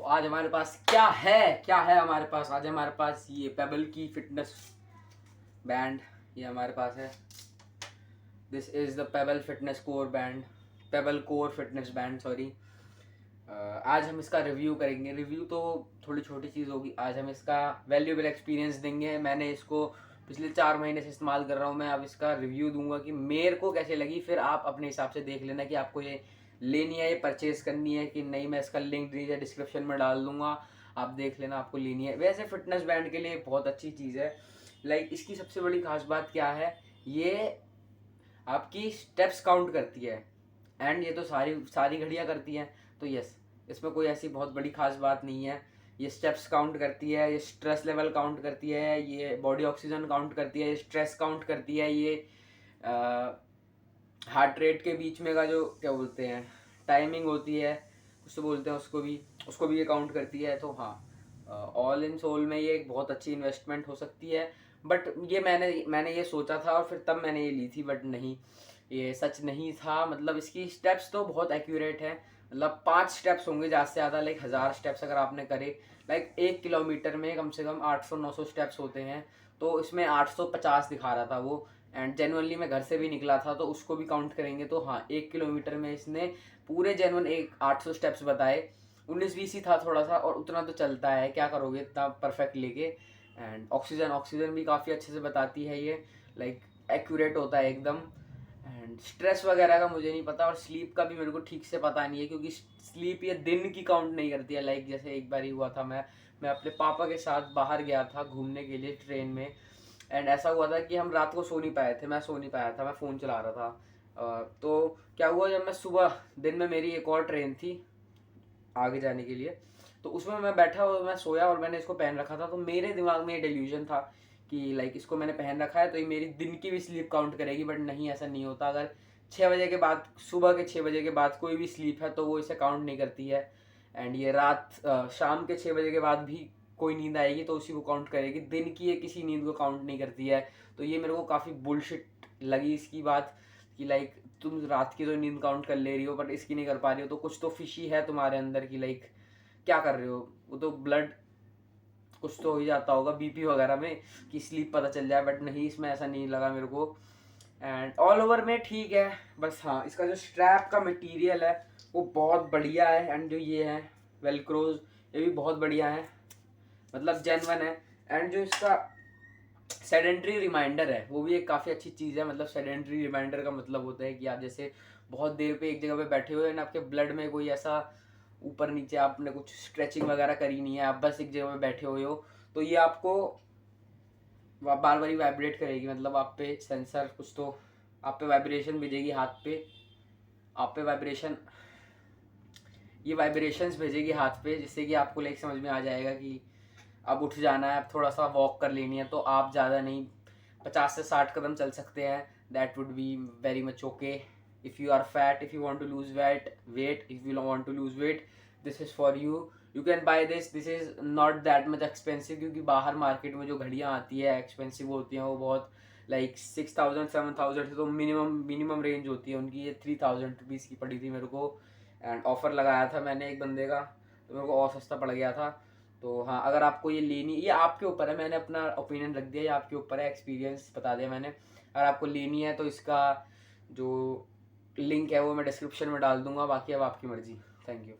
आज हमारे पास क्या है हमारे पास, आज हमारे पास ये पेबल की फिटनेस बैंड, ये हमारे पास है। This is the payable fitness core band, payable core fitness band sorry. आज हम इसका रिव्यू करेंगे। रिव्यू तो थोड़ी छोटी चीज़ होगी, आज हम इसका वैल्यूएबल एक्सपीरियंस देंगे। मैंने इसको पिछले 4 महीने से इस्तेमाल कर रहा हूँ। मैं अब इसका रिव्यू दूंगा कि मेरे को कैसे लगी, फिर आप अपने हिसाब से देख लेना कि आपको ये लेनी है, ये परचेज करनी है कि नहीं। मैं इसका लिंक नीचे डिस्क्रिप्शन में डाल दूंगा, आप देख लेना आपको लेनी है। वैसे फिटनेस बैंड के लिए बहुत अच्छी चीज़ है। लाइक इसकी सबसे बड़ी खास बात क्या है, ये आपकी स्टेप्स काउंट करती है। एंड ये तो सारी सारी घड़ियाँ करती हैं, तो यस, इसमें कोई ऐसी बहुत बड़ी खास बात नहीं है। ये स्टेप्स काउंट करती है, ये स्ट्रेस लेवल काउंट करती है, ये बॉडी ऑक्सीजन काउंट करती है, ये स्ट्रेस काउंट करती है, ये हार्ट रेट के बीच में का जो क्या बोलते हैं टाइमिंग होती है, कुछ तो बोलते हैं उसको भी ये काउंट करती है। तो हाँ, ऑल इन सोल में ये एक बहुत अच्छी इन्वेस्टमेंट हो सकती है। बट ये मैंने ये सोचा था और फिर तब मैंने ये ली थी, बट नहीं, ये सच नहीं था। मतलब इसकी स्टेप्स तो बहुत एक्यूरेट है, मतलब 5 स्टेप्स होंगे ज़्यादा से ज़्यादा। लाइक 1000 स्टेप्स अगर आपने करे, लाइक 1 किलोमीटर में कम से कम 800-900 स्टेप्स होते हैं, तो इसमें 850 दिखा रहा था वो। एंड जेनुअनली मैं घर से भी निकला था, तो उसको भी काउंट करेंगे तो हाँ, 1 किलोमीटर में इसने पूरे जेनुअन 800 स्टेप्स बताए। 19-20 ही था थोड़ा सा, और उतना तो चलता है, क्या करोगे इतना परफेक्ट लेके। एंड ऑक्सीजन भी काफ़ी अच्छे से बताती है ये, लाइक एक्यूरेट होता है एकदम। एंड स्ट्रेस वगैरह का मुझे नहीं पता, और स्लीप का भी मेरे को ठीक से पता नहीं है, क्योंकि स्लीप ये दिन की काउंट नहीं करती है। लाइक जैसे एक बार ही हुआ था, मैं अपने पापा के साथ बाहर गया था घूमने के लिए ट्रेन में। एंड ऐसा हुआ था कि हम रात को सो नहीं पाए थे, मैं सो नहीं पाया था, मैं फ़ोन चला रहा था। तो क्या हुआ, जब मैं सुबह, दिन में मेरी एक और ट्रेन थी आगे जाने के लिए, तो उसमें मैं बैठा और मैं सोया और मैंने इसको पहन रखा था। तो मेरे दिमाग में ये डिल्यूजन था कि लाइक इसको मैंने पहन रखा है तो ये मेरी दिन की भी स्लीप काउंट करेगी, बट नहीं, ऐसा नहीं होता। अगर 6 बजे के बाद, सुबह के 6 बजे के बाद कोई भी स्लीप है तो वो इसे काउंट नहीं करती है। एंड ये शाम के 6 बजे के बाद भी कोई नींद आएगी तो उसी को काउंट करेगी, दिन की ये किसी नींद को काउंट नहीं करती है। तो ये मेरे को काफ़ी बुलशिट लगी इसकी बात, कि लाइक तुम रात की तो नींद काउंट कर ले रही हो बट इसकी नहीं कर पा रही हो, तो कुछ तो फिशी है तुम्हारे अंदर की, लाइक क्या कर रहे हो। वो तो ब्लड कुछ तो हो ही जाता होगा बीपी वगैरह में कि स्लीप पता चल जाए, बट नहीं, इसमें ऐसा नहीं लगा मेरे को। एंड ऑल ओवर में ठीक है, बस हाँ, इसका जो स्ट्रैप का मटेरियल है वो बहुत बढ़िया है। एंड जो ये है वेलक्रोज, ये भी बहुत बढ़िया है, मतलब जेन्युइन है। एंड जो इसका सेडेंट्री रिमाइंडर है वो भी एक काफ़ी अच्छी चीज़ है। मतलब सेडेंट्री रिमाइंडर का मतलब होता है कि आप जैसे बहुत देर पे एक जगह पे बैठे हुए हैं ना, आपके ब्लड में कोई ऐसा ऊपर नीचे आपने कुछ स्ट्रेचिंग वगैरह करी नहीं है, आप बस एक जगह पे बैठे हुए हो, तो ये आपको बार बार ही वाइब्रेट करेगी। मतलब आप पे सेंसर कुछ तो आप पे वाइब्रेशन भेजेगी, हाथ पे आप पे वाइब्रेशन, ये वाइब्रेशंस भेजेगी हाथ पे, जिससे कि आपको लाइक समझ में आ जाएगा कि अब उठ जाना है, अब थोड़ा सा वॉक कर लेनी है। तो आप ज़्यादा नहीं, 50 से 60 कदम चल सकते हैं। That would be very much okay. If you are fat, if you want to lose weight, if you want to lose weight, this is for you can buy this is not that much expensive, क्योंकि बाहर market में जो घड़ियाँ आती है expensive होती हैं, वो बहुत लाइक 6000-7000 से तो मिनिमम रेंज होती है उनकी। ये 3000 रुपीज़ की पड़ी थी मेरे को, एंड ऑफ़र लगाया था मैंने एक बंदे का, तो मेरे को और सस्ता पड़ गया था। तो हाँ, अगर आपको ये लेनी, ये आपके ऊपर है, मैंने अपना ओपिनियन रख दिया, ये आपके ऊपर है, एक्सपीरियंस बता दिया मैंने। अगर आपको लेनी है तो इसका जो लिंक है वो मैं डिस्क्रिप्शन में डाल दूंगा, बाकी अब आपकी मर्जी। Thank you.